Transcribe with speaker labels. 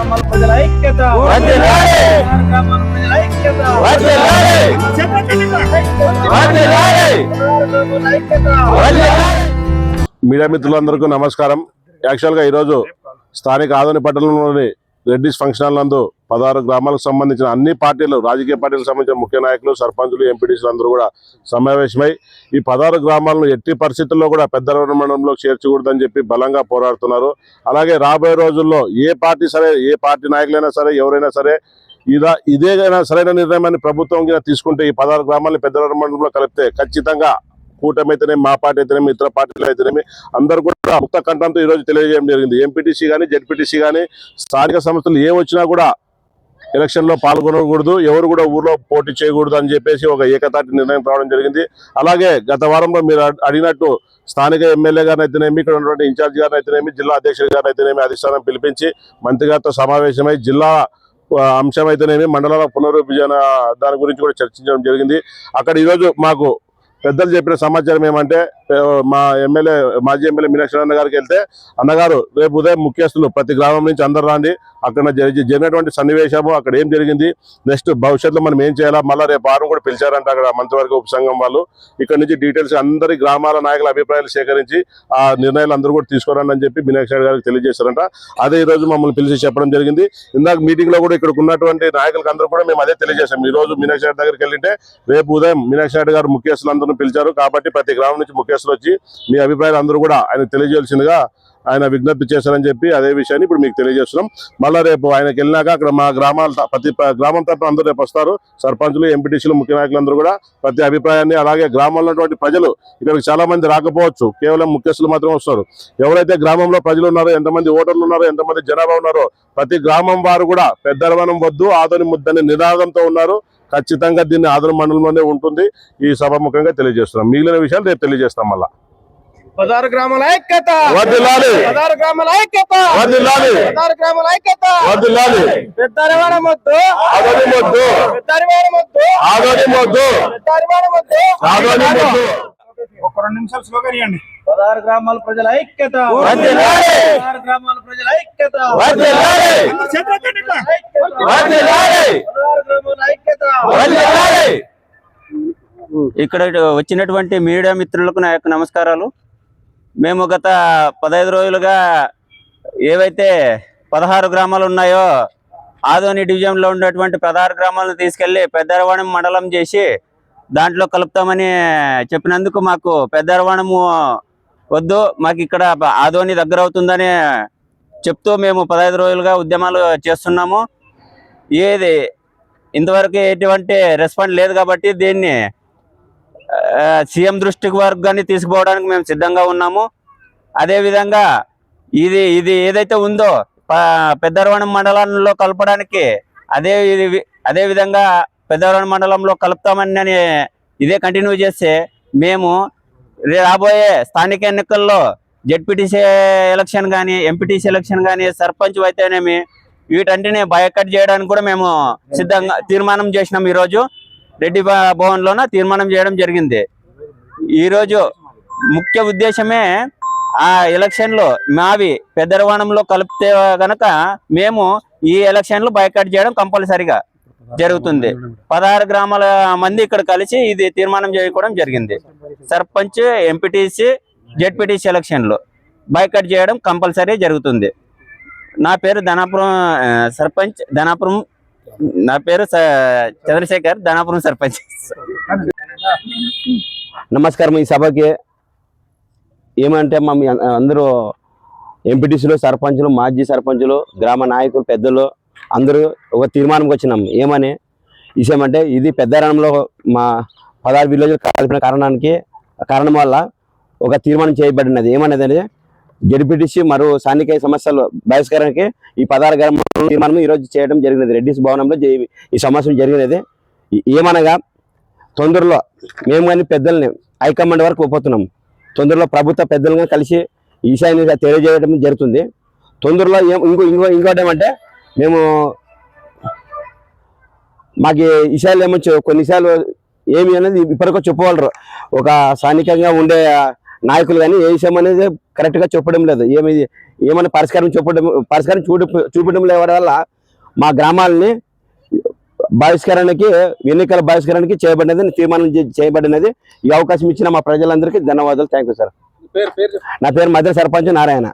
Speaker 1: గ్రామాల ప్రజల ఐక్యత గ్రామాల ప్రజల ఐక్యత
Speaker 2: మీడియా మిత్రులందరికీ నమస్కారం. యాక్చువల్గా ఈరోజు స్థానిక ఆదోని పట్టణంలోని రెడ్డిస్ ఫంక్షన్ హాల్ నందు 16 గ్రామాలకు సంబంధించిన అన్ని పార్టీలు, రాజకీయ పార్టీలకు సంబంధించిన ముఖ్య నాయకులు, సర్పంచులు, ఎంపీటీసీలు అందరూ కూడా సమావేశమై ఈ 16 గ్రామాలను ఎట్టి పరిస్థితుల్లో కూడా పెద్దరవరం మండలంలో చేర్చకూడదని చెప్పి బలంగా పోరాడుతున్నారు. అలాగే రాబోయే రోజుల్లో ఏ పార్టీ సరే, ఏ పార్టీ నాయకులైనా సరే, ఎవరైనా సరే ఇదేదైనా సరైన నిర్ణయాన్ని ప్రభుత్వం తీసుకుంటే ఈ 16 గ్రామాలను పెద్దరవరం మండలంలో కలిపితే ఖచ్చితంగా కూటమి అయితేనేమి, మా పార్టీ అయితేనేమి, ఇతర పార్టీలు అయితేనేమి అందరూ కూడా ముక్త కంఠంతో ఈ రోజు తెలియజేయడం జరిగింది. ఎంపీటీసీ కానీ, జెడ్పీటీసీ కానీ, స్థానిక సంస్థలు ఏ వచ్చినా కూడా ఎలక్షన్ లో పాల్గొనకూడదు, ఎవరు కూడా ఊర్లో పోటీ చేయకూడదు అని చెప్పేసి ఒక ఏకతాటి నిర్ణయం రావడం జరిగింది. అలాగే గత వారంలో మీరు అడిగినట్టు స్థానిక ఎమ్మెల్యే గారిని అయితేనేమి, ఇక్కడ ఉన్నటువంటి ఇన్ఛార్జ్ గారిని అయితేనేమి, జిల్లా అధ్యక్షుడి గారిని అయితేనేమి అధిష్టానం పిలిపించి మంత్రి గారితో సమావేశమై జిల్లా అంశం అయితేనేమి, మండలాల పునర్విభజన దాని గురించి కూడా చర్చించడం జరిగింది. అక్కడ ఈరోజు మాకు పెద్దలు చెప్పిన సమాచారం ఏమంటే, మా మాజీ ఎమ్మెల్యే మీనాక్షి అన్న గారికి వెళ్తే, అన్నగారు రేపు ఉదయం ముఖ్యస్తులు ప్రతి గ్రామం నుంచి అందరు రాండి, అక్కడ జరిగినటువంటి సన్నివేశము, అక్కడ ఏం జరిగింది, నెక్స్ట్ భవిష్యత్తులో మనం ఏం చేయాలా, మళ్ళీ రేపు వారం కూడా పిలిచారంట అక్కడ మంత్రివర్గ ఉపసంఘం వాళ్ళు. ఇక్కడ నుంచి డీటెయిల్స్ అందరి గ్రామాల నాయకుల అభిప్రాయాలు సేకరించి ఆ నిర్ణయాలు అందరూ కూడా తీసుకోరండి అని చెప్పి మీనాక్షి గారికి తెలియజేశారంట. అదే ఈ రోజు మమ్మల్ని పిలిచి చెప్పడం జరిగింది. ఇందాక మీటింగ్ లో కూడా ఇక్కడ ఉన్నటువంటి నాయకులకు అందరూ కూడా మేము అదే తెలియజేశాం. ఈ రోజు మీనాక్షి గారి దగ్గరికి వెళ్ళింటే రేపు ఉదయం మీనాక్షి గారు ముఖ్యస్తులు అందరూ పిలిచారు కాబట్టి ప్రతి గ్రామం నుంచి ముఖ్యస్తులు వచ్చి మీ అభిప్రాయాలు అందరూ కూడా ఆయన తెలియజేయాల్సిందిగా ఆయన విజ్ఞప్తి చేశారని చెప్పి అదే విషయాన్ని ఇప్పుడు మీకు తెలియజేస్తున్నాం. మళ్ళీ రేపు ఆయనకి వెళ్ళినాక అక్కడ మా గ్రామాల ప్రతి గ్రామం తరఫున అందరూ రేపు వస్తారు. సర్పంచులు, ఎంపీటీసీలు, ముఖ్య నాయకులందరూ కూడా ప్రతి అభిప్రాయాన్ని, అలాగే గ్రామంలో ఉన్నటువంటి ప్రజలు, ఇక్కడికి చాలా మంది రాకపోవచ్చు, కేవలం ముఖ్యస్తులు మాత్రమే వస్తారు. ఎవరైతే గ్రామంలో ప్రజలు ఉన్నారో, ఎంతమంది ఓటర్లు ఉన్నారో, ఎంతమంది జనాభా ఉన్నారో, ప్రతి గ్రామం వారు కూడా పెద్దరవనం వద్దు, ఆదోని ముద్దని నినాదంతో ఉన్నారు. ఖచ్చితంగా దీన్ని ఆదోని మండలంలోనే ఉంటుంది. ఈ సభాముఖంగా తెలియజేస్తున్నాం. మిగిలిన విషయాలు రేపు తెలియజేస్తాం. మళ్ళా
Speaker 1: 16 గ్రామాల ఐక్యత,
Speaker 2: వర్ధిల్లాలి.
Speaker 1: 16 గ్రామాల ఐక్యత,
Speaker 2: వర్ధిల్లాలి.
Speaker 1: 16 గ్రామాల ఐక్యత,
Speaker 2: వర్ధిల్లాలి.
Speaker 1: పెద్దరవరం వద్దు,
Speaker 2: ఆదోని వద్దు,
Speaker 1: పెద్దరవరం వద్దు,
Speaker 2: ఆదోని వద్దు,
Speaker 1: పెద్దరవరం వద్దు,
Speaker 2: ఆదోని వద్దు.
Speaker 1: ఒక 2 నిమిషాలు స్లోగన్ ఇవ్వండి. 16 గ్రామాల ప్రజల ఐక్యత, 16 గ్రామాల ప్రజల ఐక్యత, 16 గ్రామాల ఐక్యత.
Speaker 3: ఇక్కడ వచ్చినటువంటి మీడియా మిత్రులకు నా యొక్క నమస్కారాలు. మేము గత 15 రోజులుగా ఏవైతే 16 గ్రామాలు ఉన్నాయో ఆదోని డివిజన్లో ఉన్నటువంటి 16 గ్రామాలను తీసుకెళ్లి పెద్దరవణం మండలం చేసి దాంట్లో కలుపుతామని చెప్పినందుకు మాకు పెద్దరవణము వద్దు, మాకు ఇక్కడ ఆదోని దగ్గర అవుతుందని చెప్తూ మేము 15 రోజులుగా ఉద్యమాలు చేస్తున్నాము. ఏది ఇంతవరకు ఎటువంటి రెస్పాన్స్ లేదు కాబట్టి దీన్ని సీఎం దృష్టికి వరకు కానీ తీసుకుపోవడానికి మేము సిద్ధంగా ఉన్నాము. అదేవిధంగా ఇది ఏదైతే ఉందో పెద్దరవణం మండలంలో కలపడానికి అదేవిధంగా పెద్దరవణం మండలంలో కలుపుతామని ఇదే కంటిన్యూ చేస్తే మేము రాబోయే స్థానిక ఎన్నికల్లో జెడ్పీటీసీ ఎలక్షన్ కానీ, ఎంపీటీసీ ఎలక్షన్ కానీ, సర్పంచ్ అయితేనేమి వీటంటిని బైకట్ చేయడానికి కూడా మేము సిద్ధంగా తీర్మానం చేసినాం. ఈరోజు రెడ్డి భవన్లోన తీర్మానం చేయడం జరిగింది. ఈరోజు ముఖ్య ఉద్దేశమే ఆ ఎలక్షన్లో మావి పెద్దరవణంలో కలిపితే గనక మేము ఈ ఎలక్షన్లు బైకట్ చేయడం కంపల్సరిగా జరుగుతుంది. 16 గ్రామాల మంది ఇక్కడ కలిసి ఇది తీర్మానం చేసుకోవడం జరిగింది. సర్పంచ్, ఎంపీటీసీ, జెడ్పీటీసీ ఎలక్షన్లు బైకట్ చేయడం కంపల్సరీ జరుగుతుంది. నా పేరు ధనాపురం సర్పంచ్, ధనాపురం. నా పేరు చంద్రశేఖర్, ధనాపురం సర్పంచ్.
Speaker 4: నమస్కారం. ఈ సభకి ఏమంటే మా అందరూ ఎంపీటీసీలు, సర్పంచులు, మాజీ సర్పంచులు, గ్రామ నాయకులు, పెద్దలు అందరూ ఒక తీర్మానంకి వచ్చినాం. ఏమని విషయం అంటే, ఇది పెద్దరణంలో మా 16 విలేజ్లు కలిపిన కారణం వల్ల ఒక తీర్మానం చేయబడినది. ఏమనేది జెడ్పీటీసీ మరియు స్థానిక సమస్యలు బహిష్కరణకి ఈ 16 గ్రామాల తీర్మానం ఈరోజు చేయడం జరిగినది. రెడ్డిస్ భవనంలో ఈ సమస్య జరిగినది. ఏమనగా తొందరలో మేము కానీ పెద్దల్ని హైకమాండ్ వరకు పోతున్నాం. తొందరలో ప్రభుత్వ పెద్దలుగా కలిసి ఈ విషయాన్ని తెలియజేయడం జరుగుతుంది. తొందరలో ఇంకోటి ఏమంటే, మేము మాకు విషయాలు కొన్ని విషయాలు ఏమి అనేది ఇప్పటికో చెప్పగలరు. ఒక స్థానికంగా ఉండే నాయకులు కానీ ఏ విషయం అనేది కరెక్ట్ గా చెప్పడం లేదు. ఏమైనా పరిష్కారం చూపడం లేవడం వల్ల మా గ్రామాలని ఎన్నికల బహిష్కరణకి తీర్మానం చేయబడినది. ఈ అవకాశం ఇచ్చిన మా ప్రజలందరికీ ధన్యవాదాలు. Thank you sir. నా పేరు మధ్య సర్పంచ్ నారాయణ.